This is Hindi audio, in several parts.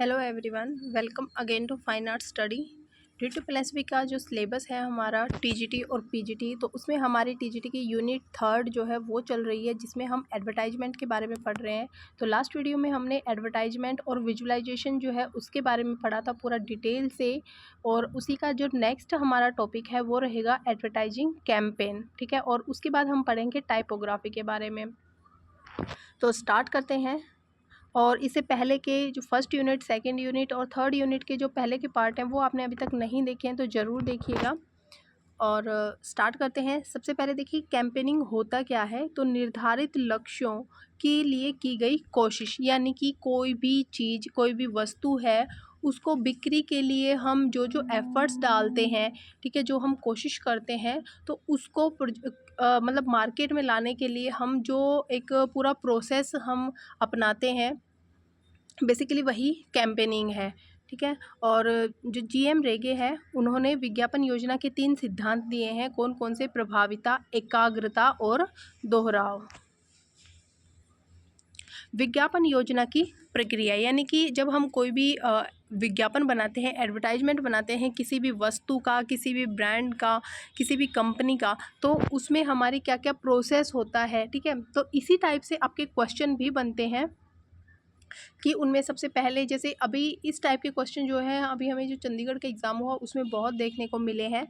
Hello everyone, welcome again to fine art study. टी2+बी का जो सिलेबस है हमारा टीजीटी और पीजीटी, तो उसमें हमारी टीजीटी की यूनिट 3 जो है वो चल रही है, जिसमें हम एडवर्टाइजमेंट के बारे में पढ़ रहे हैं। तो लास्ट वीडियो में हमने एडवर्टाइजमेंट और विजुअलाइजेशन जो है उसके बारे में पढ़ा था पूरा डिटेल से, और उसी का जो नेक्स्ट हमारा टॉपिक है वो रहेगा एडवर्टाइजिंग कैंपेन। ठीक है, और उसके बाद हम पढ़ेंगे टाइपोग्राफी के बारे में। तो स्टार्ट करते हैं। और इससे पहले के जो फर्स्ट यूनिट, सेकंड यूनिट और थर्ड यूनिट के जो पहले के पार्ट हैं वो आपने अभी तक नहीं देखे हैं तो ज़रूर देखिएगा। और स्टार्ट करते हैं। सबसे पहले देखिए कैंपेनिंग होता क्या है। तो निर्धारित लक्ष्यों के लिए की गई कोशिश, यानी कि कोई भी चीज़, कोई भी वस्तु है, उसको बिक्री के लिए हम जो जो एफ़र्ट्स डालते हैं, ठीक है, जो हम कोशिश करते हैं, तो उसको मतलब मार्केट में लाने के लिए हम जो एक पूरा प्रोसेस हम अपनाते हैं, बेसिकली वही कैंपेनिंग है। ठीक है, और जो जीएम रेगे है उन्होंने विज्ञापन योजना के 3 सिद्धांत दिए हैं। कौन कौन से? प्रभाविता, एकाग्रता और दोहराव। विज्ञापन योजना की प्रक्रिया, यानी कि जब हम कोई भी विज्ञापन बनाते हैं, एडवर्टाइजमेंट बनाते हैं किसी भी वस्तु का, किसी भी ब्रांड का, किसी भी कंपनी का, तो उसमें हमारी क्या क्या प्रोसेस होता है। ठीक है, तो इसी टाइप से आपके क्वेश्चन भी बनते हैं कि उनमें सबसे पहले, जैसे अभी इस टाइप के क्वेश्चन जो है अभी हमें जो चंडीगढ़ का एग्ज़ाम हुआ उसमें बहुत देखने को मिले हैं।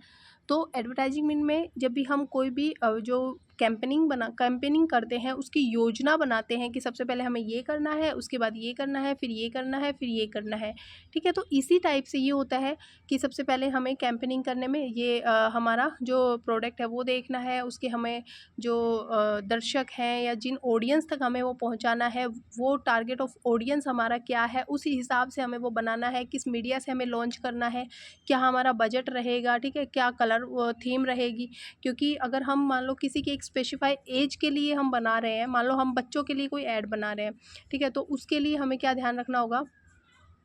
तो एडवर्टाइजिंग में जब भी हम कोई भी जो कैंपेनिंग करते हैं, उसकी योजना बनाते हैं कि सबसे पहले हमें ये करना है, उसके बाद ये करना है, फिर ये करना है, फिर ये करना है। ठीक है, तो इसी टाइप से ये होता है कि सबसे पहले हमें कैंपेनिंग करने में ये हमारा जो प्रोडक्ट है वो देखना है, उसके हमें जो दर्शक हैं या जिन ऑडियंस तक हमें वो पहुंचाना है, वो टारगेट ऑफ ऑडियंस हमारा क्या है, उसी हिसाब से हमें वो बनाना है। किस मीडिया से हमें लॉन्च करना है, क्या हमारा बजट रहेगा, ठीक है, क्या कलर थीम रहेगी। क्योंकि अगर हम मान लो किसी की एक स्पेसिफाई एज के लिए हम बना रहे हैं, मान लो हम बच्चों के लिए कोई ऐड बना रहे हैं, ठीक है, तो उसके लिए हमें क्या ध्यान रखना होगा,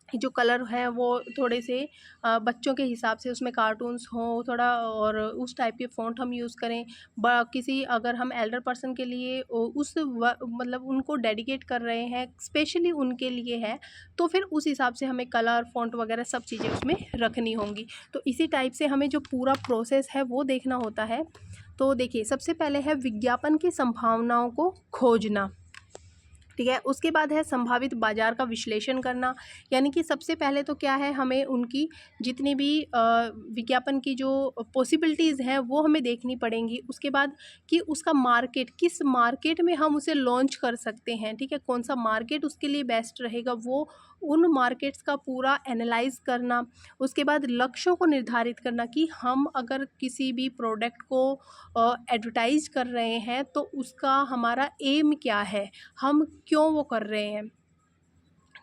जो कलर है वो थोड़े से बच्चों के हिसाब से उसमें कार्टून्स हों थोड़ा, और उस टाइप के फ़ॉन्ट हम यूज़ करें। किसी अगर हम एल्डर पर्सन के लिए मतलब उनको डेडिकेट कर रहे हैं, स्पेशली उनके लिए है, तो फिर उस हिसाब से हमें कलर, फ़ॉन्ट वगैरह सब चीज़ें उसमें रखनी होंगी। तो इसी टाइप से हमें जो पूरा प्रोसेस है वो देखना होता है। तो देखिए, सबसे पहले है विज्ञापन की संभावनाओं को खोजना। ठीक है, उसके बाद है संभावित बाजार का विश्लेषण करना, यानी कि सबसे पहले तो क्या है, हमें उनकी जितनी भी विज्ञापन की जो पॉसिबिलिटीज़ हैं वो हमें देखनी पड़ेंगी। उसके बाद कि उसका मार्केट, किस मार्केट में हम उसे लॉन्च कर सकते हैं, ठीक है, कौन सा मार्केट उसके लिए बेस्ट रहेगा, वो उन मार्केट्स का पूरा एनालाइज करना। उसके बाद लक्ष्यों को निर्धारित करना कि हम अगर किसी भी प्रोडक्ट को एडवर्टाइज कर रहे हैं तो उसका हमारा एम क्या है, हम क्यों वो कर रहे हैं।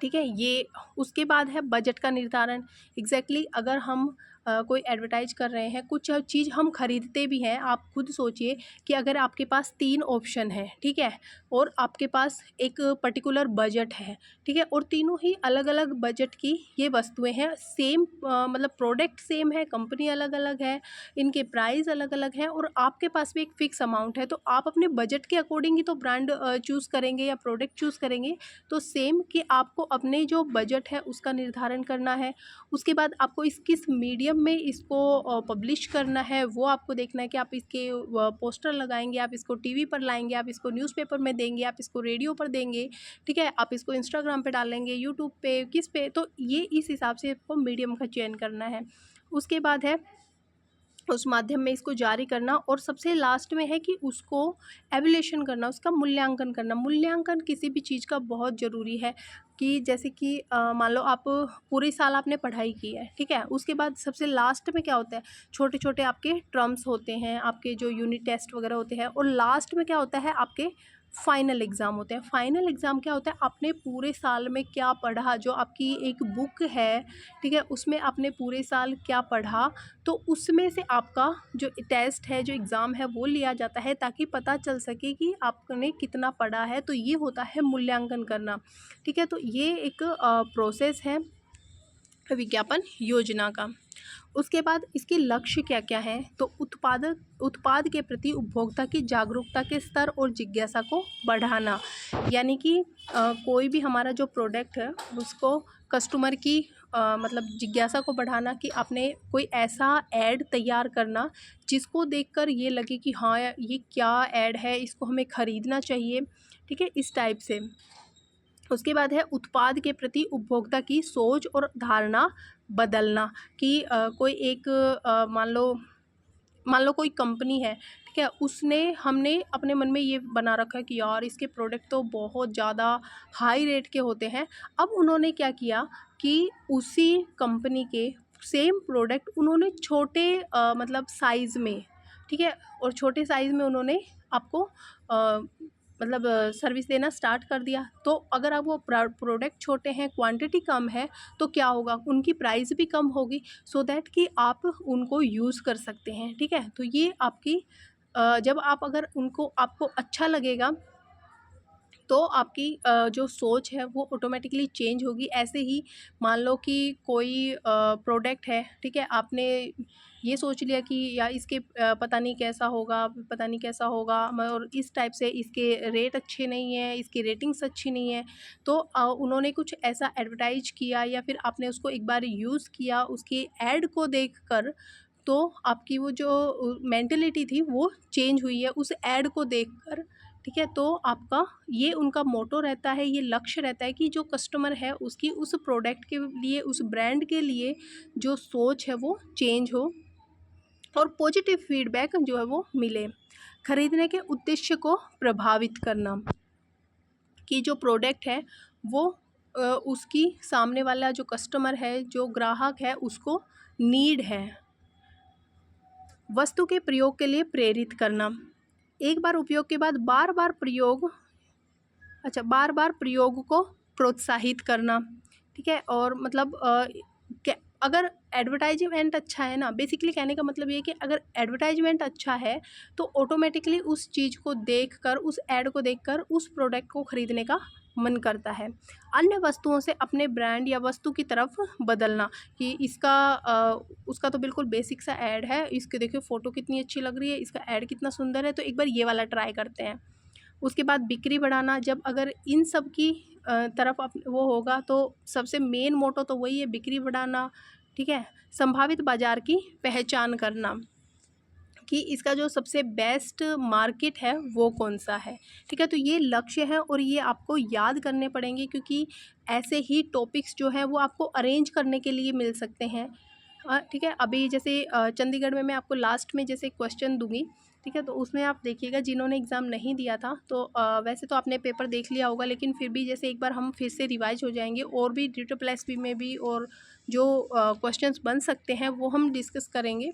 ठीक है, ये उसके बाद है बजट का निर्धारण। एग्जैक्टली अगर हम कोई एडवर्टाइज कर रहे हैं, कुछ चीज़ हम खरीदते भी हैं, आप खुद सोचिए कि अगर आपके पास 3 ऑप्शन है, ठीक है, और आपके पास एक पर्टिकुलर बजट है, ठीक है, और तीनों ही अलग अलग बजट की ये वस्तुएं हैं, सेम मतलब प्रोडक्ट सेम है, कंपनी अलग अलग है, इनके प्राइस अलग अलग हैं, और आपके पास भी एक फ़िक्स अमाउंट है, तो आप अपने बजट के अकॉर्डिंग ही तो ब्रांड चूज़ करेंगे या प्रोडक्ट चूज़ करेंगे। तो सेम कि आपको अपने जो बजट है उसका निर्धारण करना है। उसके बाद आपको किस मीडियम में इसको पब्लिश करना है वो आपको देखना है कि आप इसके पोस्टर लगाएंगे, आप इसको टीवी पर लाएंगे, आप इसको न्यूज़पेपर में देंगे, आप इसको रेडियो पर देंगे, ठीक है, आप इसको इंस्टाग्राम पे डालेंगे, यूट्यूब पे, किस पे, तो ये इस हिसाब से आपको मीडियम का चयन करना है। उसके बाद है उस माध्यम में इसको जारी करना, और सबसे लास्ट में है कि उसको एवल्यूशन करना, उसका मूल्यांकन करना। मूल्यांकन किसी भी चीज़ का बहुत ज़रूरी है। कि जैसे कि मान लो आप पूरे साल आपने पढ़ाई की है, ठीक है, उसके बाद सबसे लास्ट में क्या होता है, छोटे छोटे आपके टर्म्स होते हैं, आपके जो यूनिट टेस्ट वगैरह होते हैं, और लास्ट में क्या होता है, आपके फाइनल एग्ज़ाम होते हैं। फाइनल एग्ज़ाम क्या होता है, आपने पूरे साल में क्या पढ़ा, जो आपकी एक बुक है, ठीक है, उसमें आपने पूरे साल क्या पढ़ा, तो उसमें से आपका जो टेस्ट है, जो एग्ज़ाम है, वो लिया जाता है ताकि पता चल सके कि आपने कितना पढ़ा है। तो ये होता है मूल्यांकन करना। ठीक है, तो ये एक प्रोसेस है विज्ञापन योजना का। उसके बाद इसके लक्ष्य क्या क्या हैं, तो उत्पाद के प्रति उपभोक्ता की जागरूकता के स्तर और जिज्ञासा को बढ़ाना, यानी कि कोई भी हमारा जो प्रोडक्ट है उसको कस्टमर की मतलब जिज्ञासा को बढ़ाना, कि आपने कोई ऐसा ऐड तैयार करना जिसको देखकर ये लगे कि हाँ ये क्या ऐड है, इसको हमें ख़रीदना चाहिए, ठीक है, इस टाइप से। उसके बाद है उत्पाद के प्रति उपभोक्ता की सोच और धारणा बदलना, कि कोई एक मान लो कोई कंपनी है, ठीक है, उसने हमने अपने मन में ये बना रखा है कि यार इसके प्रोडक्ट तो बहुत ज़्यादा हाई रेट के होते हैं। अब उन्होंने क्या किया कि उसी कंपनी के सेम प्रोडक्ट उन्होंने छोटे मतलब साइज़ में, ठीक है, और छोटे साइज़ में उन्होंने आपको मतलब सर्विस देना स्टार्ट कर दिया। तो अगर आप वो प्रोडक्ट छोटे हैं, क्वांटिटी कम है, तो क्या होगा, उनकी प्राइस भी कम होगी, सो दैट कि आप उनको यूज़ कर सकते हैं, ठीक है। तो ये आपकी जब आप अगर उनको आपको अच्छा लगेगा तो आपकी जो सोच है वो ऑटोमेटिकली चेंज होगी। ऐसे ही मान लो कि कोई प्रोडक्ट है, ठीक है, आपने ये सोच लिया कि या इसके पता नहीं कैसा होगा, पता नहीं कैसा होगा, और इस टाइप से इसके रेट अच्छे नहीं हैं, इसकी रेटिंग्स अच्छी नहीं है, तो उन्होंने कुछ ऐसा एडवर्टाइज किया या फिर आपने उसको एक बार यूज़ किया, उसकी ऐड को देखकर, तो आपकी वो जो मेंटालिटी थी वो चेंज हुई है उस ऐड को देखकर, ठीक है। तो आपका ये उनका मोटो रहता है, ये लक्ष्य रहता है कि जो कस्टमर है उसकी उस प्रोडक्ट के लिए, उस ब्रांड के लिए जो सोच है वो चेंज हो और पॉजिटिव फीडबैक जो है वो मिले। खरीदने के उद्देश्य को प्रभावित करना, कि जो प्रोडक्ट है वो उसकी सामने वाला जो कस्टमर है, जो ग्राहक है, उसको नीड है। वस्तु के प्रयोग के लिए प्रेरित करना, एक बार उपयोग के बाद बार बार प्रयोग को प्रोत्साहित करना, ठीक है। और मतलब अगर एडवर्टाइजमेंट अच्छा है ना, बेसिकली कहने का मतलब ये है कि अगर एडवर्टाइजमेंट अच्छा है तो ऑटोमेटिकली उस चीज़ को देखकर, उस ऐड को देखकर उस प्रोडक्ट को ख़रीदने का मन करता है। अन्य वस्तुओं से अपने ब्रांड या वस्तु की तरफ बदलना, कि इसका उसका तो बिल्कुल बेसिक सा ऐड है, इसके देखिए फ़ोटो कितनी अच्छी लग रही है, इसका ऐड कितना सुंदर है, तो एक बार ये वाला ट्राई करते हैं। उसके बाद बिक्री बढ़ाना, जब अगर इन सब की तरफ वो होगा तो सबसे मेन मोटो तो वही है, बिक्री बढ़ाना, ठीक है। संभावित बाज़ार की पहचान करना, कि इसका जो सबसे बेस्ट मार्केट है वो कौन सा है, ठीक है। तो ये लक्ष्य है और ये आपको याद करने पड़ेंगे, क्योंकि ऐसे ही टॉपिक्स जो हैं वो आपको अरेंज करने के लिए मिल सकते हैं, ठीक है। अभी जैसे चंडीगढ़ में मैं आपको लास्ट में जैसे क्वेश्चन दूंगी, ठीक है, तो उसमें आप देखिएगा जिन्होंने एग्ज़ाम नहीं दिया था, तो वैसे तो आपने पेपर देख लिया होगा, लेकिन फिर भी जैसे एक बार हम फिर से रिवाइज हो जाएंगे, और भी DSSP में भी और जो क्वेश्चंस बन सकते हैं वो हम डिस्कस करेंगे।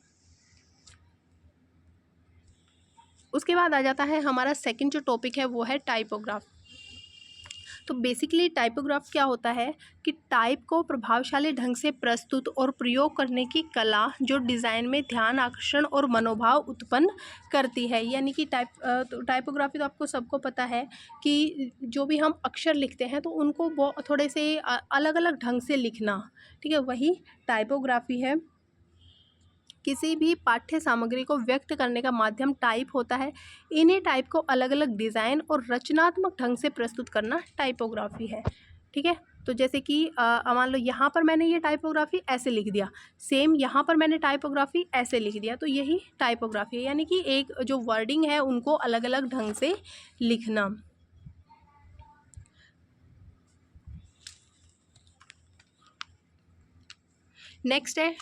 उसके बाद आ जाता है हमारा सेकंड जो टॉपिक है वो है टाइपोग्राफ। तो बेसिकली टाइपोग्राफ क्या होता है कि टाइप को प्रभावशाली ढंग से प्रस्तुत और प्रयोग करने की कला, जो डिज़ाइन में ध्यान आकर्षण और मनोभाव उत्पन्न करती है। यानी कि तो टाइपोग्राफी तो आपको सबको पता है कि जो भी हम अक्षर लिखते हैं तो उनको थोड़े से अलग अलग ढंग से लिखना, ठीक है, वही टाइपोग्राफी है। किसी भी पाठ्य सामग्री को व्यक्त करने का माध्यम टाइप होता है। इन्हीं टाइप को अलग अलग डिज़ाइन और रचनात्मक ढंग से प्रस्तुत करना टाइपोग्राफी है, ठीक है। तो जैसे कि मान लो यहाँ पर मैंने ये टाइपोग्राफी ऐसे लिख दिया, सेम यहाँ पर मैंने टाइपोग्राफी ऐसे लिख दिया, तो यही टाइपोग्राफी है, यानी कि एक जो वर्डिंग है उनको अलग अलग ढंग से लिखना। नेक्स्ट है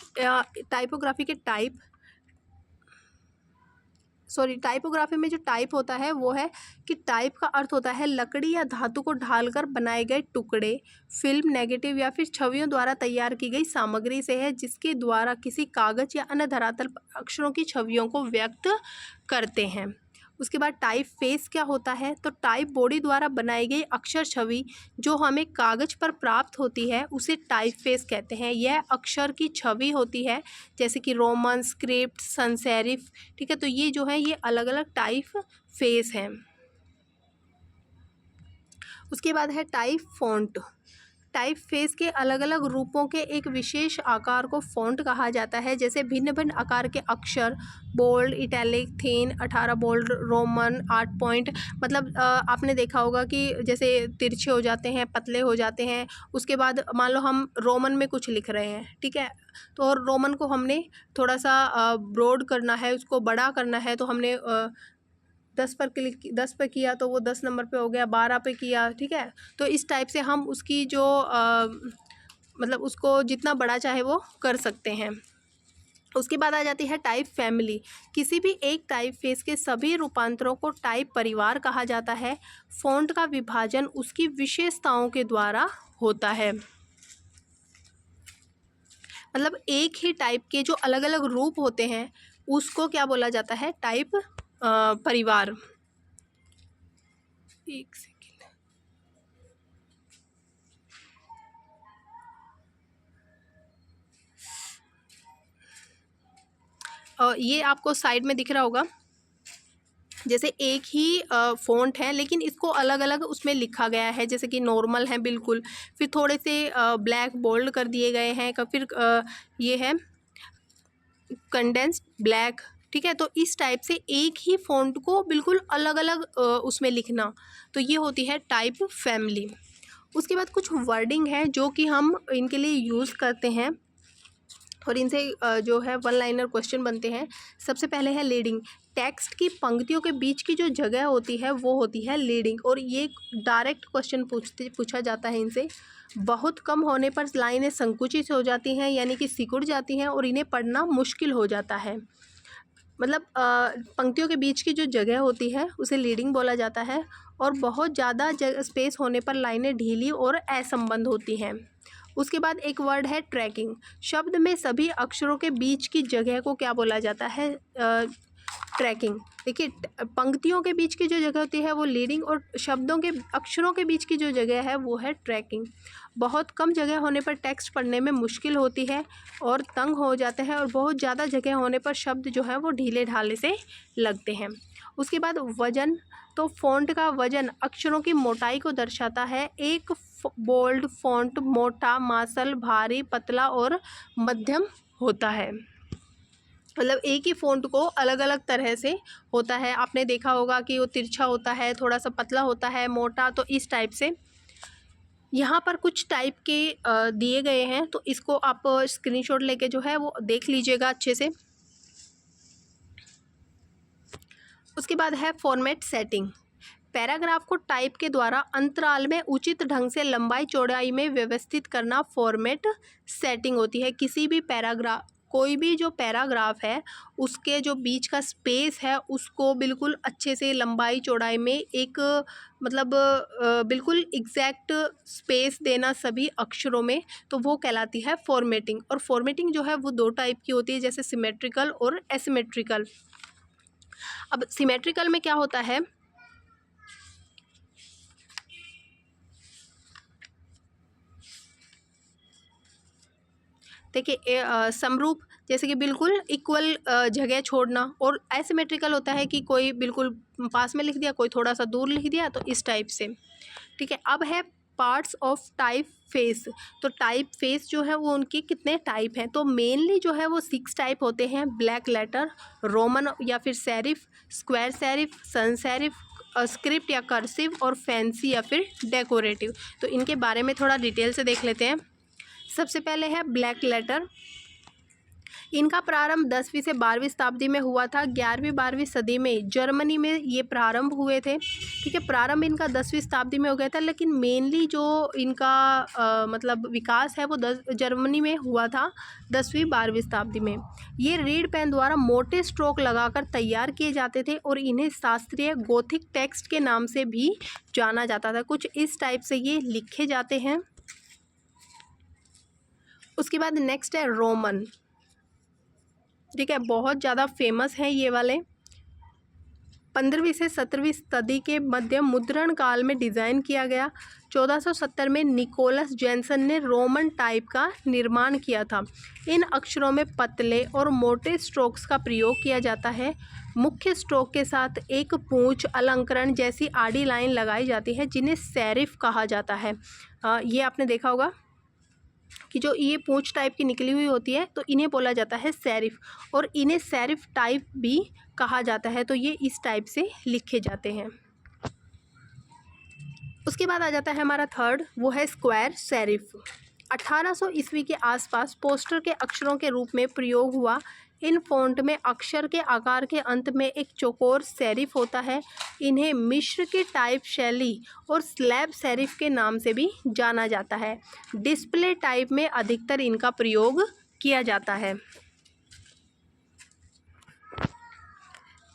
टाइपोग्राफी के टाइप। टाइपोग्राफी में जो टाइप होता है वो है कि टाइप का अर्थ होता है लकड़ी या धातु को ढालकर बनाए गए टुकड़े, फिल्म, नेगेटिव या फिर छवियों द्वारा तैयार की गई सामग्री से है, जिसके द्वारा किसी कागज या अन्य धरातल पर अक्षरों की छवियों को व्यक्त करते हैं। उसके बाद टाइप फेस क्या होता है, तो टाइप बॉडी द्वारा बनाई गई अक्षर छवि जो हमें कागज पर प्राप्त होती है उसे टाइप फेस कहते हैं। यह अक्षर की छवि होती है, जैसे कि रोमन, स्क्रिप्ट, sans serif, ठीक है। तो ये जो है ये अलग अलग टाइप फेस हैं। उसके बाद है टाइप फॉन्ट। टाइप फेस के अलग अलग रूपों के एक विशेष आकार को फ़ॉन्ट कहा जाता है। जैसे भिन्न भिन्न आकार के अक्षर, bold, italic, thin, 18 bold, roman, 8 point, मतलब आपने देखा होगा कि जैसे तिरछे हो जाते हैं, पतले हो जाते हैं। उसके बाद मान लो हम रोमन में कुछ लिख रहे हैं, ठीक है, तो और रोमन को हमने थोड़ा सा ब्रॉड करना है, उसको बड़ा करना है, तो हमने 10 पर किया तो वो 10 नंबर पे हो गया, 12 पे किया, ठीक है। तो इस टाइप से हम उसकी जो मतलब उसको जितना बड़ा चाहे वो कर सकते हैं। उसके बाद आ जाती है टाइप फैमिली। किसी भी एक टाइप फेस के सभी रूपांतरों को टाइप परिवार कहा जाता है। फ़ॉन्ट का विभाजन उसकी विशेषताओं के द्वारा होता है। मतलब एक ही टाइप के जो अलग अलग रूप होते हैं उसको क्या बोला जाता है? टाइप परिवार। एक सेकेंड, ये आपको साइड में दिख रहा होगा, जैसे एक ही फ़ॉन्ट है लेकिन इसको अलग अलग उसमें लिखा गया है। जैसे कि नॉर्मल है बिल्कुल, फिर थोड़े से ब्लैक बोल्ड कर दिए गए हैं, फिर ये है कंडेंस्ड ब्लैक, ठीक है। तो इस टाइप से एक ही फ़ॉन्ट को बिल्कुल अलग अलग उसमें लिखना, तो ये होती है टाइप फैमिली। उसके बाद कुछ वर्डिंग है जो कि हम इनके लिए यूज़ करते हैं और इनसे जो है वन लाइनर क्वेश्चन बनते हैं। सबसे पहले है लीडिंग। टेक्स्ट की पंक्तियों के बीच की जो जगह होती है वो होती है लीडिंग, और ये डायरेक्ट क्वेश्चन पूछा जाता है इनसे। बहुत कम होने पर लाइनें संकुचित हो जाती हैं, यानी कि सिकुड़ जाती हैं और इन्हें पढ़ना मुश्किल हो जाता है। मतलब पंक्तियों के बीच की जो जगह होती है उसे लीडिंग बोला जाता है। और बहुत ज़्यादा स्पेस होने पर लाइनें ढीली और असंबद्ध होती हैं। उसके बाद एक वर्ड है ट्रैकिंग। शब्द में सभी अक्षरों के बीच की जगह को क्या बोला जाता है? ट्रैकिंग। देखिए, पंक्तियों के बीच की जो जगह होती है वो लीडिंग, और शब्दों के अक्षरों के बीच की जो जगह है वो है ट्रैकिंग। बहुत कम जगह होने पर टेक्स्ट पढ़ने में मुश्किल होती है और तंग हो जाते हैं, और बहुत ज़्यादा जगह होने पर शब्द जो है वो ढीले ढाले से लगते हैं। उसके बाद वजन। तो फ़ॉन्ट का वजन अक्षरों की मोटाई को दर्शाता है। एक बोल्ड फ़ॉन्ट मोटा, मासल, भारी, पतला और मध्यम होता है। मतलब एक ही फ़ॉन्ट को अलग अलग तरह से होता है। आपने देखा होगा कि वो तिरछा होता है, थोड़ा सा पतला होता है, मोटा, तो इस टाइप से। यहाँ पर कुछ टाइप के दिए गए हैं, तो इसको आप स्क्रीनशॉट लेके जो है वो देख लीजिएगा अच्छे से। उसके बाद है फॉर्मेट सेटिंग। पैराग्राफ को टाइप के द्वारा अंतराल में उचित ढंग से लंबाई चौड़ाई में व्यवस्थित करना फॉर्मेट सेटिंग होती है। किसी भी पैराग्राफ, कोई भी जो पैराग्राफ है उसके जो बीच का स्पेस है उसको बिल्कुल अच्छे से लंबाई चौड़ाई में एक मतलब बिल्कुल एग्जैक्ट स्पेस देना सभी अक्षरों में, तो वो कहलाती है फॉर्मेटिंग। और फॉर्मेटिंग जो है वो दो टाइप की होती है, जैसे सिमेट्रिकल और एसिमेट्रिकल। अब सिमेट्रिकल में क्या होता है? देखिए, समरूप, जैसे कि बिल्कुल इक्वल जगह छोड़ना। और एसिमेट्रिकल होता है कि कोई बिल्कुल पास में लिख दिया, कोई थोड़ा सा दूर लिख दिया, तो इस टाइप से, ठीक है। अब है पार्ट्स ऑफ टाइप फेस। तो टाइप फेस जो है वो उनके कितने टाइप हैं? तो मेनली जो है वो 6 टाइप होते हैं। ब्लैक लेटर, रोमन या फिर serif, square serif, sans serif, script या कर्सिव, और फैंसी या फिर डेकोरेटिव। तो इनके बारे में थोड़ा डिटेल से देख लेते हैं। सबसे पहले है ब्लैक लेटर। इनका प्रारंभ 10वीं से 12वीं शताब्दी में हुआ था। 11वीं 12वीं सदी में जर्मनी में ये प्रारंभ हुए थे, ठीक है। प्रारंभ इनका 10वीं शताब्दी में हो गया था, लेकिन मेनली जो इनका मतलब विकास है वो जर्मनी में हुआ था 10वीं 12वीं शताब्दी में। ये रीड पेन द्वारा मोटे स्ट्रोक लगाकर तैयार किए जाते थे और इन्हें शास्त्रीय गोथिक टेक्स्ट के नाम से भी जाना जाता था। कुछ इस टाइप से ये लिखे जाते हैं। उसके बाद नेक्स्ट है रोमन, ठीक है। बहुत ज़्यादा फेमस है ये वाले। 15वीं से 17वीं सदी के मध्य मुद्रण काल में डिज़ाइन किया गया। 1470 में निकोलस जैनसन ने रोमन टाइप का निर्माण किया था। इन अक्षरों में पतले और मोटे स्ट्रोक्स का प्रयोग किया जाता है। मुख्य स्ट्रोक के साथ एक पूंछ अलंकरण जैसी आड़ी लाइन लगाई जाती है जिन्हें सेरिफ कहा जाता है। ये आपने देखा होगा कि जो ये पूंछ टाइप की निकली हुई होती है तो इन्हें बोला जाता है सेरिफ, और इन्हें सेरिफ टाइप भी कहा जाता है। तो ये इस टाइप से लिखे जाते हैं। उसके बाद आ जाता है हमारा थर्ड, वो है स्क्वायर सेरिफ। 1800 ईस्वी के आसपास पोस्टर के अक्षरों के रूप में प्रयोग हुआ। इन फ़ॉन्ट में अक्षर के आकार के अंत में एक चौकोर सेरिफ होता है। इन्हें मिस्र की टाइप शैली और स्लैब सेरिफ के नाम से भी जाना जाता है। डिस्प्ले टाइप में अधिकतर इनका प्रयोग किया जाता है।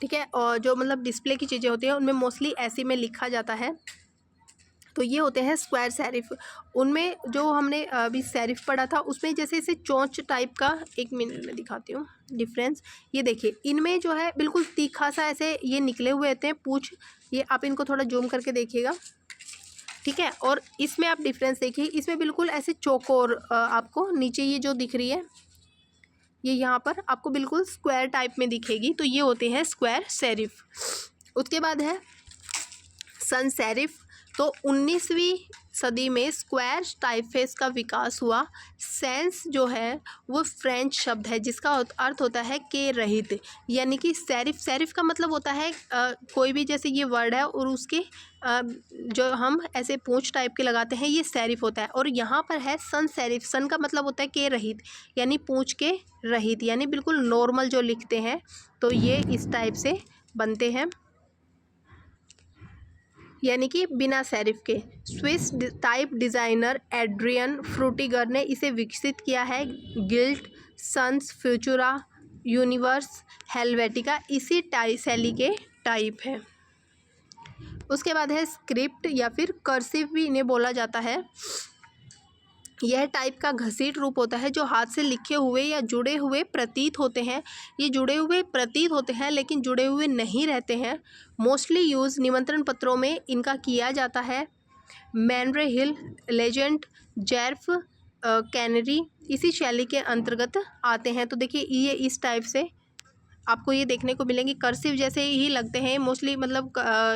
ठीक है, और जो मतलब डिस्प्ले की चीज़ें होती हैं उनमें मोस्टली ऐसे में लिखा जाता है। तो ये होते हैं स्क्वायर सेरिफ। उनमें जो हमने अभी सेरिफ पढ़ा था उसमें जैसे इसे चोंच टाइप का, एक मिनट में दिखाती हूँ डिफरेंस। ये देखिए, इनमें जो है बिल्कुल तीखा सा ऐसे ये निकले हुए होते हैं पूंछ। ये आप इनको थोड़ा जूम करके देखिएगा, ठीक है। और इसमें आप डिफरेंस देखिए, इसमें बिल्कुल ऐसे चौकोर आपको नीचे ये जो दिख रही है ये यहाँ पर आपको बिल्कुल स्क्वायर टाइप में दिखेगी। तो ये होते हैं स्क्वायर सेरिफ। उसके बाद है सन सेरिफ। तो 19वीं सदी में स्क्वायर टाइपफेस का विकास हुआ। सेंस जो है वो फ्रेंच शब्द है जिसका अर्थ होता है के रहित, यानी कि सेरिफ, सेरिफ का मतलब होता है कोई भी जैसे ये वर्ड है और उसके जो हम ऐसे पूंछ टाइप के लगाते हैं ये सेरिफ होता है। और यहाँ पर है सन सेरिफ। सन का मतलब होता है के रहित, यानी पूंछ के रहित, यानी बिल्कुल नॉर्मल जो लिखते हैं। तो ये इस टाइप से बनते हैं, यानी कि बिना सेरिफ के। Swiss type designer Adrian Frutiger ने इसे विकसित किया है। गिल्ट, सन्स, फ्यूचुरा, यूनिवर्स, हेलवेटिका इसी शैली के टाइप है। उसके बाद है स्क्रिप्ट या फिर कर्सिव भी इन्हें बोला जाता है। यह टाइप का घसीट रूप होता है जो हाथ से लिखे हुए या जुड़े हुए प्रतीत होते हैं। ये जुड़े हुए प्रतीत होते हैं लेकिन जुड़े हुए नहीं रहते हैं। मोस्टली यूज़ निमंत्रण पत्रों में इनका किया जाता है। मैनरे हिल, लेजेंड, जेर्फ कैनरी इसी शैली के अंतर्गत आते हैं। तो देखिए ये इस टाइप से आपको ये देखने को मिलेंगे, कर्सिव जैसे ही लगते हैं मोस्टली, मतलब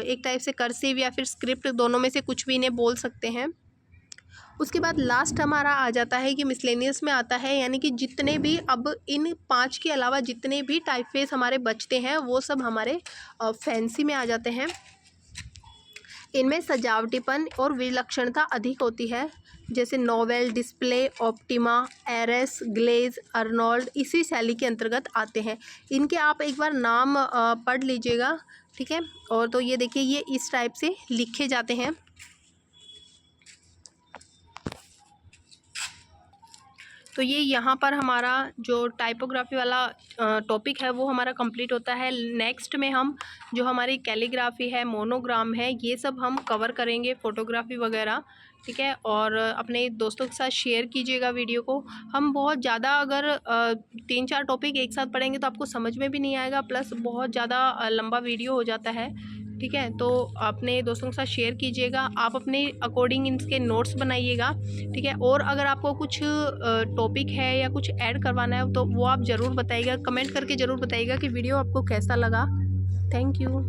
एक टाइप से कर्सिव या फिर स्क्रिप्ट, दोनों में से कुछ भी इन्हें बोल सकते हैं। उसके बाद लास्ट हमारा आ जाता है कि मिसलेनियस में आता है, यानी कि जितने भी अब इन 5 के अलावा जितने भी टाइपफेस हमारे बचते हैं वो सब हमारे फैंसी में आ जाते हैं। इनमें सजावटीपन और विलक्षणता अधिक होती है, जैसे Novel, Display, Optima, Eras, Glaze, Arnold इसी शैली के अंतर्गत आते हैं। इनके आप एक बार नाम पढ़ लीजिएगा, ठीक है। और तो ये देखिए ये इस टाइप से लिखे जाते हैं। तो ये यहाँ पर हमारा जो टाइपोग्राफी वाला टॉपिक है वो हमारा कंप्लीट होता है। नेक्स्ट में हम जो हमारी कैलीग्राफी है, मोनोग्राम है, ये सब हम कवर करेंगे, फ़ोटोग्राफी वगैरह, ठीक है। और अपने दोस्तों के साथ शेयर कीजिएगा वीडियो को। हम बहुत ज़्यादा अगर 3-4 टॉपिक एक साथ पढ़ेंगे तो आपको समझ में भी नहीं आएगा, प्लस बहुत ज़्यादा लंबा वीडियो हो जाता है, ठीक है। तो अपने दोस्तों के साथ शेयर कीजिएगा, आप अपने अकॉर्डिंग इनके नोट्स बनाइएगा, ठीक है। और अगर आपको कुछ टॉपिक है या कुछ ऐड करवाना है तो वो आप ज़रूर बताइएगा, कमेंट करके ज़रूर बताइएगा कि वीडियो आपको कैसा लगा। Thank you.